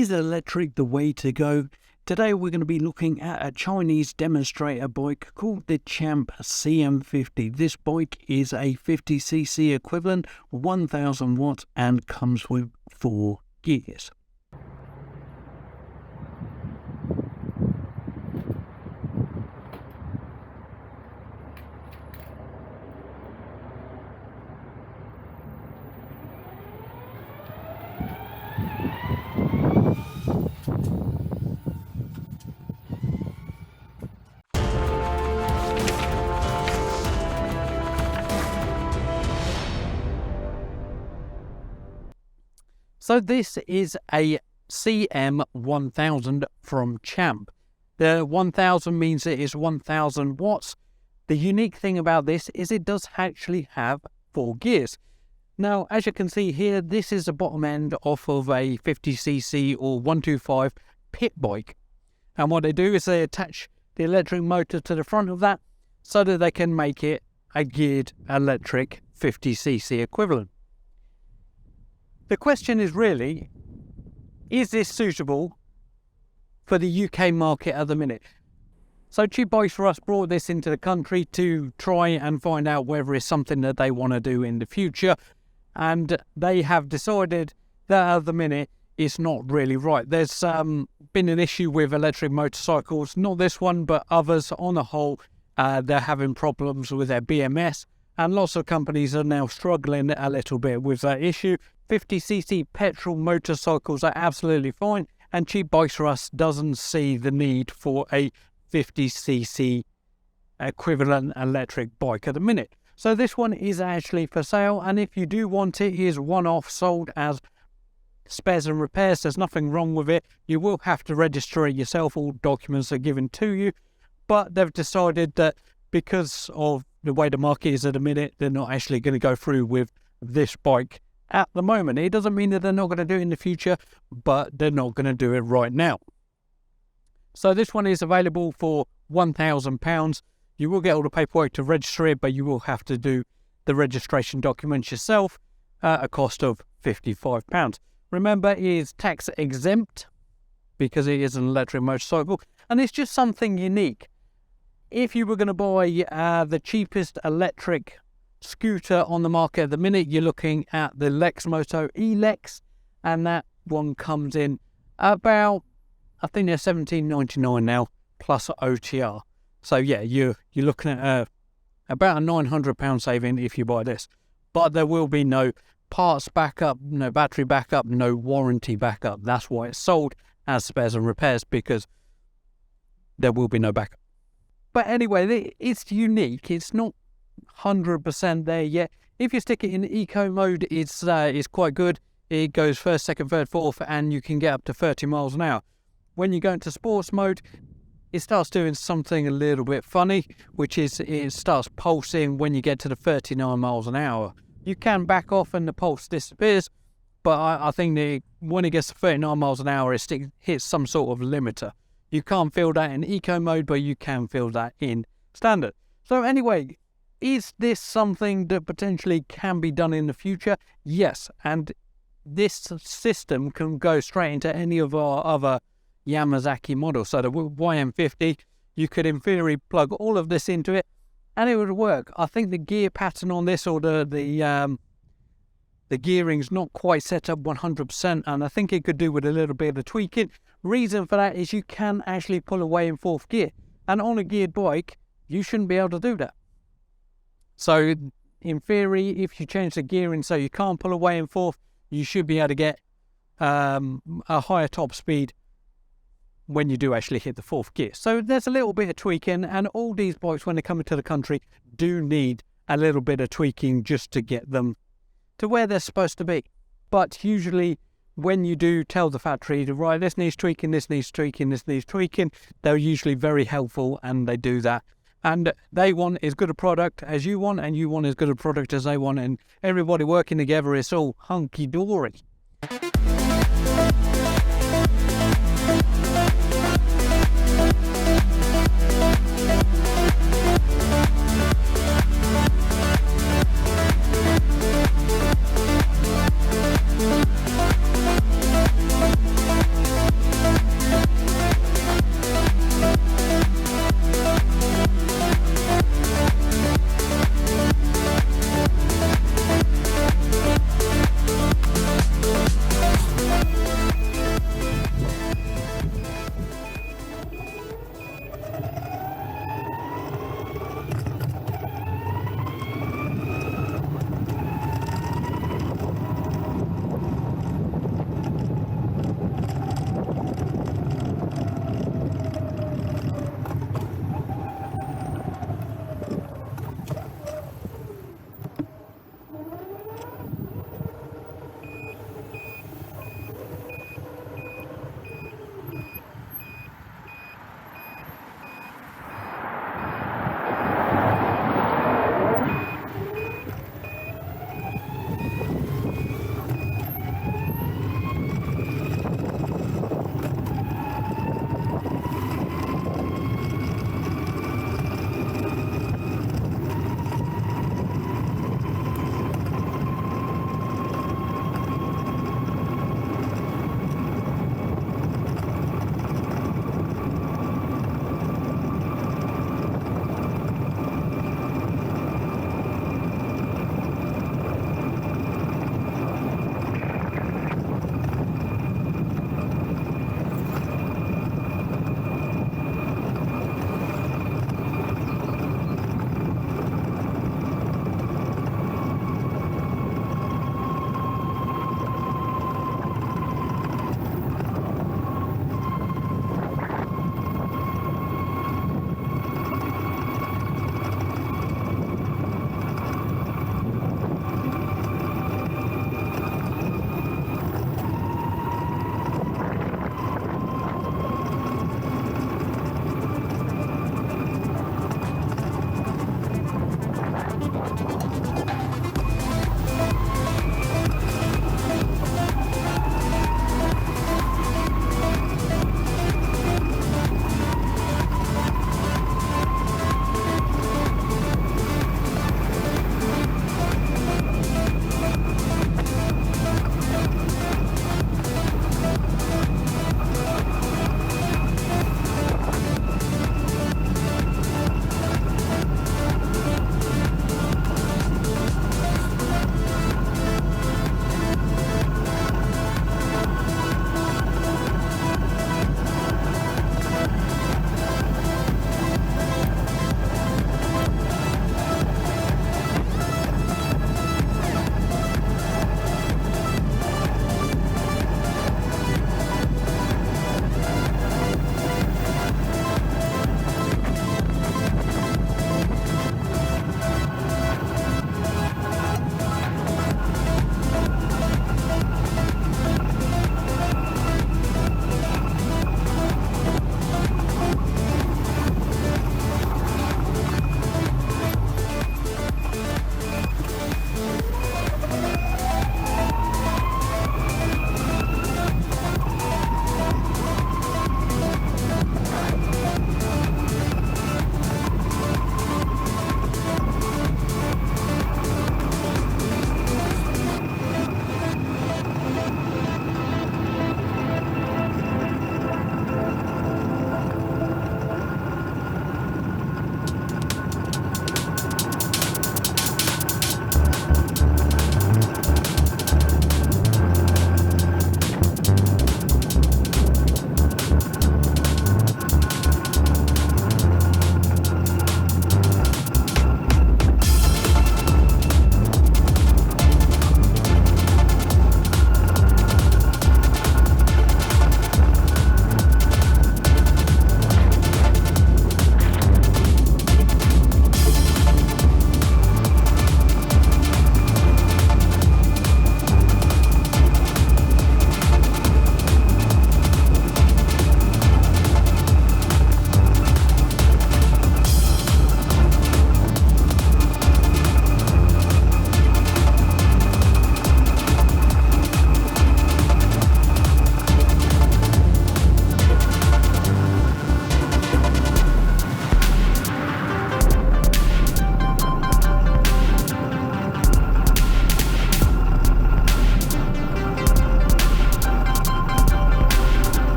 Is electric the way to go? Today we're going to be looking at a Chinese demonstrator bike called the Champ CM50. This bike is a 50cc equivalent, 1000 watts, and comes with 4 gears. So this is a CM1000 from Champ. The 1000 means it is 1000 watts. The unique thing about this is it does actually have 4 gears. Now, as you can see here, this is the bottom end off of a 50cc or 125 pit bike. And what they do is they attach the electric motor to the front of that so that they can make it a geared electric 50cc equivalent. The question is really, is this suitable for the UK market at the minute? So cheapbikesrus brought this into the country to try and find out whether it's something that they want to do in the future. And they have decided that at the minute it's not really right. There's been an issue with electric motorcycles, not this one, but others on the whole. They're having problems with their BMS. And lots of companies are now struggling a little bit with that issue. 50cc petrol motorcycles are absolutely fine, and cheapbikesrus doesn't see the need for a 50cc equivalent electric bike at the minute. So this one is actually for sale, and if you do want it, it is one-off, sold as spares and repairs. There's nothing wrong with it. You will have to register it yourself. All documents are given to you, but they've decided that because of the way the market is at the minute, they're not actually going to go through with this bike at the moment. It doesn't mean that they're not going to do it in the future, but they're not going to do it right now. So this one is available for £1,000. You will get all the paperwork to register it, but you will have to do the registration documents yourself at a cost of £55. Remember, it is tax exempt because it is an electric motorcycle, and it's just something unique. If you were going to buy the cheapest electric scooter on the market at the minute, you're looking at the Lexmoto E-Lex, and that one comes in about, I think they're $17.99 now plus OTR. So yeah, you're looking at about a £900 saving if you buy this, but there will be no parts backup, no battery backup, no warranty backup. That's why it's sold as spares and repairs, because there will be no backup. But anyway, it's unique. It's not 100% there yet. If you stick it in eco mode, it's quite good. It goes first, second, third, fourth, and you can get up to 30 miles an hour. When you go into sports mode, it starts doing something a little bit funny, which is it starts pulsing when you get to the 39 miles an hour. You can back off and the pulse disappears, but I think that when it gets to 39 miles an hour, it hits some sort of limiter. You can't feel that in eco mode, but you can feel that in standard. So anyway, is this something that potentially can be done in the future? Yes, and this system can go straight into any of our other Yamazaki models. So the YM50, you could in theory plug all of this into it and it would work. I think the gear pattern on this, or the gearing's not quite set up 100%, and I think it could do with a little bit of tweaking. Reason for that is you can actually pull away in 4th gear, and on a geared bike you shouldn't be able to do that. So in theory, if you change the gearing so you can't pull away in 4th, you should be able to get a higher top speed when you do actually hit the 4th gear. So there's a little bit of tweaking, and all these bikes when they come into the country do need a little bit of tweaking just to get them to where they're supposed to be. But usually when you do tell the factory, right, this needs tweaking, this needs tweaking, this needs tweaking, they're usually very helpful, and they do that. And they want as good a product as you want, and you want as good a product as they want, and everybody working together is all hunky-dory.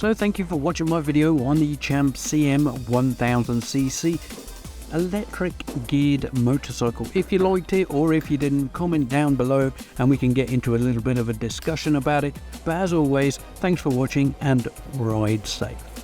So thank you for watching my video on the Champ CM 1000cc electric geared motorcycle. If you liked it or if you didn't, comment down below and we can get into a little bit of a discussion about it. But as always, thanks for watching and ride safe.